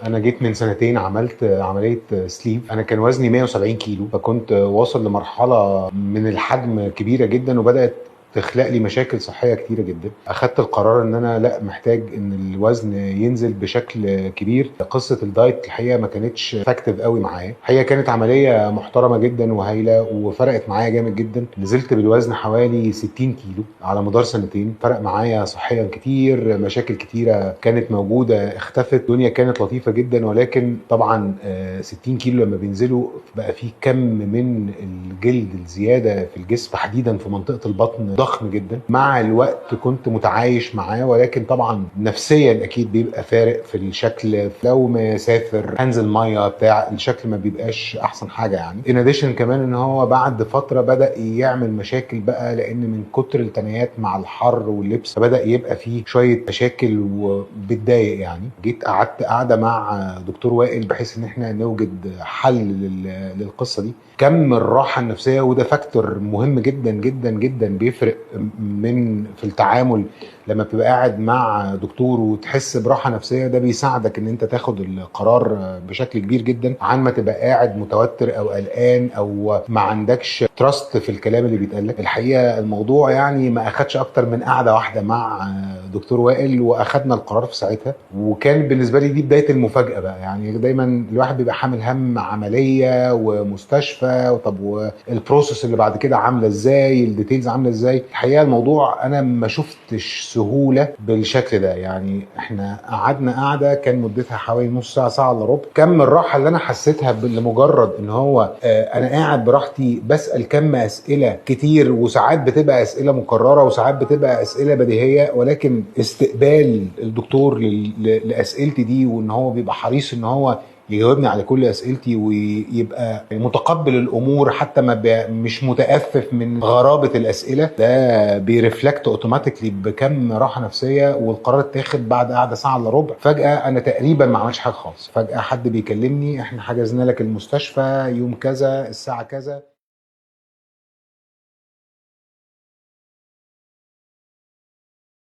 انا جيت من سنتين عملت عمليه سليف. انا كان وزني 170 كيلو، فكنت واصل لمرحله من الحجم كبيره جدا، وبدات تخلق لي مشاكل صحيه كتيره جدا. اخدت القرار ان انا لا، محتاج ان الوزن ينزل بشكل كبير. قصه الدايت الحقيقه ما كانتش فاكتيف قوي معايا. الحقيقه كانت عمليه محترمه جدا وهايله، وفرقت معايا جامد جدا. نزلت بالوزن حوالي 60 كيلو على مدار سنتين. فرق معايا صحيا كتير، مشاكل كتيره كانت موجوده اختفت، الدنيا كانت لطيفه جدا. ولكن طبعا 60 كيلو لما بينزلوا بقى فيه كم من الجلد الزياده في الجسم، تحديدا في منطقه البطن، ضخم جدا. مع الوقت كنت متعايش معاه، ولكن طبعا نفسيا اكيد بيبقى فارق في الشكل. لو مسافر هنزل ميه بتاع، الشكل ما بيبقاش احسن حاجه يعني. ان اديشن كمان ان هو بعد فتره بدا يعمل مشاكل بقى، لان من كتر التنايات مع الحر واللبس بدا يبقى فيه شويه مشاكل وبتضايق يعني. جيت قعدت قعده مع دكتور وائل بحيث ان احنا نوجد حل للقصه دي. كم الراحه النفسيه، وده فاكتور مهم جدا جدا جدا، بيفرق من في التعامل. لما بتبقى قاعد مع دكتور وتحس براحه نفسيه، ده بيساعدك ان انت تاخد القرار بشكل كبير جدا، عن ما تبقى قاعد متوتر او قلقان او ما عندكش تراست في الكلام اللي بيتقال لك. الحقيقه الموضوع يعني ما اخدش اكتر من قعده واحده مع دكتور وائل، واخدنا القرار في ساعتها. وكان بالنسبه لي دي بدايه المفاجاه بقى. يعني دايما الواحد بيبقى حامل هم عمليه ومستشفى، طب والبروسيس اللي بعد كده عامله ازاي، الديتيلز عامله ازاي. الحقيقه الموضوع انا ما شفتش سهوله بالشكل ده. يعني احنا قعدنا قعده كان مدتها حوالي نص ساعه، ساعه الا ربع. كم الراحه اللي انا حسيتها لمجرد ان هو انا قاعد براحتي بسال كم اسئله كتير، وساعات بتبقى اسئله مكرره وساعات بتبقى اسئله بديهيه، ولكن استقبال الدكتور لاسئلتي دي، وان هو بيبقى حريص ان هو يجاوبني على كل اسئلتي، ويبقى متقبل الامور حتى ما مش متأفف من غرابة الاسئلة، ده بيرفلكت اوتوماتيكلي بكم راحة نفسية. والقرار اتاخد بعد قعدة ساعة الا ربع. فجأة انا تقريبا ما عملتش حاجة خالص. فجأة حد بيكلمني: احنا حجزنا لك المستشفى يوم كذا الساعة كذا.